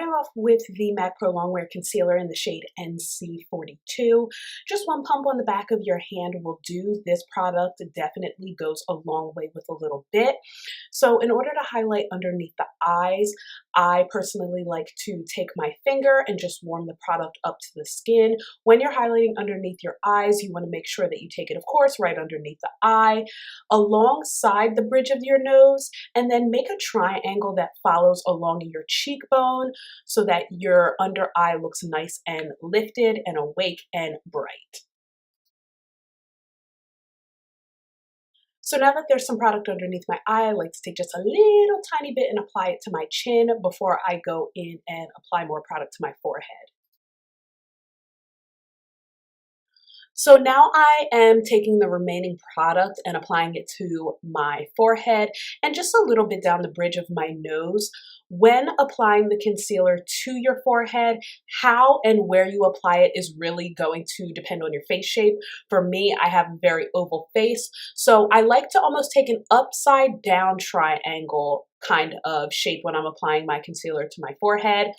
starting off with the MAC Pro-Longwear Concealer in the shade NC42. Just one pump on the back of your hand will do. This product definitely goes a long way with a little bit. So in order to highlight underneath the eyes, I personally like to take my finger and just warm the product up to the skin. When you're highlighting underneath your eyes, you want to make sure that you take it, of course, right underneath the eye, alongside the bridge of your nose, and then make a triangle that follows along your cheekbone so that your under eye looks nice and lifted and awake and bright. So now that there's some product underneath my eye, I like to take just a little tiny bit and apply it to my chin before I go in and apply more product to my forehead. So now I am taking the remaining product and applying it to my forehead and just a little bit down the bridge of my nose. When applying the concealer to your forehead, how and where you apply it is really going to depend on your face shape. For me, I have a very oval face, so I like to almost take an upside down triangle kind of shape when I'm applying my concealer to my forehead,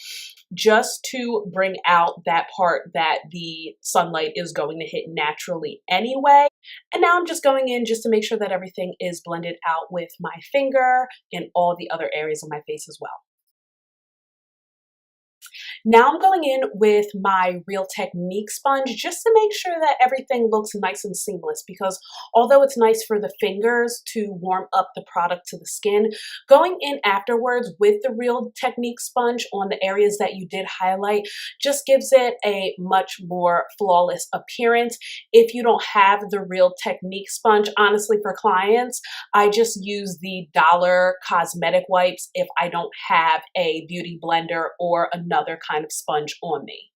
just to bring out that part that the sunlight is going to hit naturally anyway. And now I'm just going in just to make sure that everything is blended out with my finger and all the other areas of my face as well. Now I'm going in with my Real Technique sponge just to make sure that everything looks nice and seamless, because although it's nice for the fingers to warm up the product to the skin, going in afterwards with the Real Technique sponge on the areas that you did highlight just gives it a much more flawless appearance. If you don't have the Real Technique sponge, honestly, for clients, I just use the dollar cosmetic wipes if I don't have a beauty blender or another kind of sponge on me.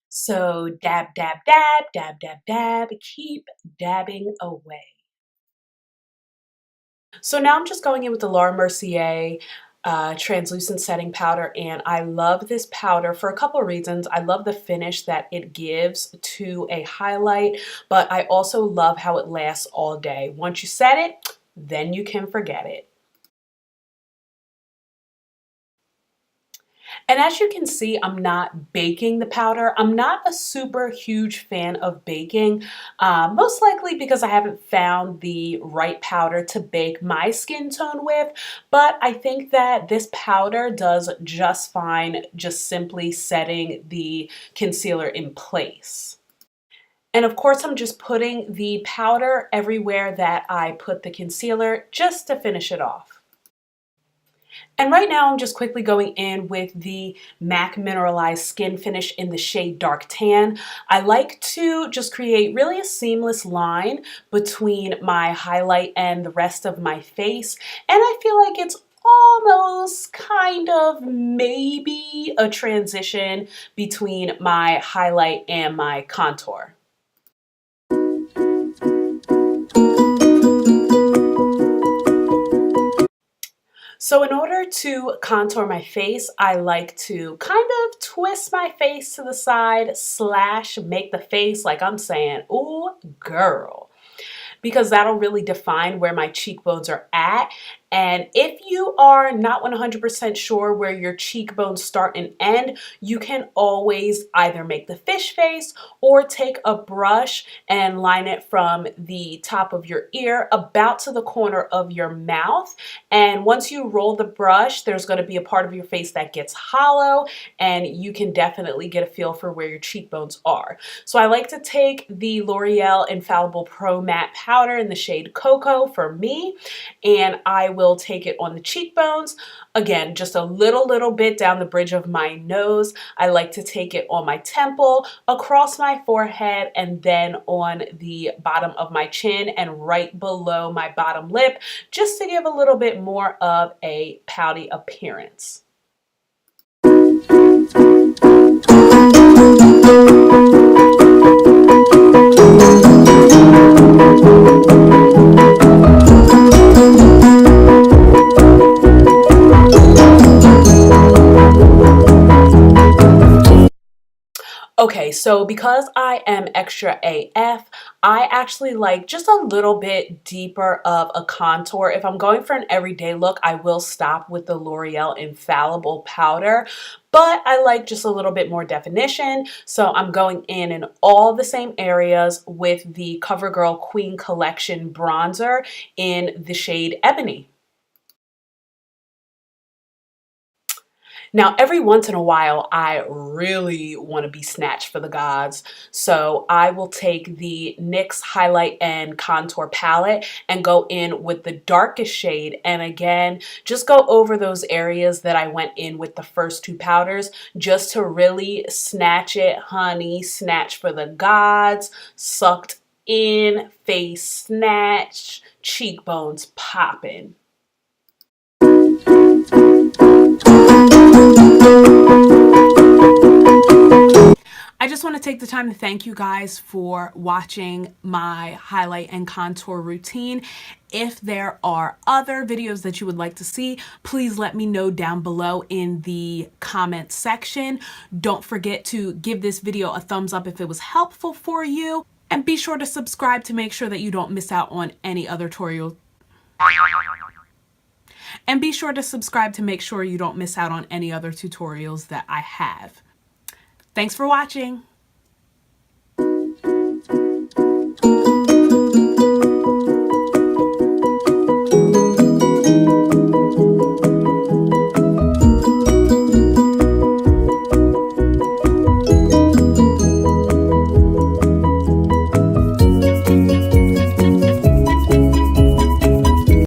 So dab, dab, dab, dab, dab, dab, keep dabbing away. So now I'm just going in with the Laura Mercier translucent setting powder, and I love this powder for a couple of reasons. I love the finish that it gives to a highlight, but I also love how it lasts all day. Once you set it, then you can forget it. And as you can see, I'm not baking the powder. I'm not a super huge fan of baking, most likely because I haven't found the right powder to bake my skin tone with, but I think that this powder does just fine just simply setting the concealer in place. And of course, I'm just putting the powder everywhere that I put the concealer just to finish it off. And right now I'm just quickly going in with the MAC Mineralized Skin Finish in the shade Dark Tan. I like to just create really a seamless line between my highlight and the rest of my face. And I feel like it's almost kind of maybe a transition between my highlight and my contour. So in order to contour my face, I like to kind of twist my face to the side slash make the face like I'm saying, ooh, girl, because that'll really define where my cheekbones are at. And if you are not 100% sure where your cheekbones start and end, you can always either make the fish face or take a brush and line it from the top of your ear about to the corner of your mouth. And once you roll the brush, there's going to be a part of your face that gets hollow, and you can definitely get a feel for where your cheekbones are. So I like to take the L'Oreal Infallible Pro Matte Powder in the shade Cocoa for me, and I will take it on the cheekbones. Again, just a little bit down the bridge of my nose. I like to take it on my temple, across my forehead, and then on the bottom of my chin and right below my bottom lip, just to give a little bit more of a pouty appearance. Okay, Okay, so because I am extra AF, I actually like just a little bit deeper of a contour. If I'm going for an everyday look, I will stop with the L'Oreal Infallible powder, but I like just a little bit more definition. So I'm going in all the same areas with the CoverGirl Queen Collection bronzer in the shade Ebony. Now, every once in a while, I really want to be snatched for the gods. So I will take the NYX Highlight and Contour Palette and go in with the darkest shade. And again, just go over those areas that I went in with the first two powders just to really snatch it, honey, snatch for the gods, sucked in, face snatch, cheekbones popping. I just want to take the time to thank you guys for watching my highlight and contour routine. If there are other videos that you would like to see, please let me know down below in the comment section. Don't forget to give this video a thumbs up if it was helpful for you. And be sure to subscribe to make sure that you don't miss out on any other tutorials. And be sure to subscribe to make sure you don't miss out on any other tutorials that I have. Thanks for watching.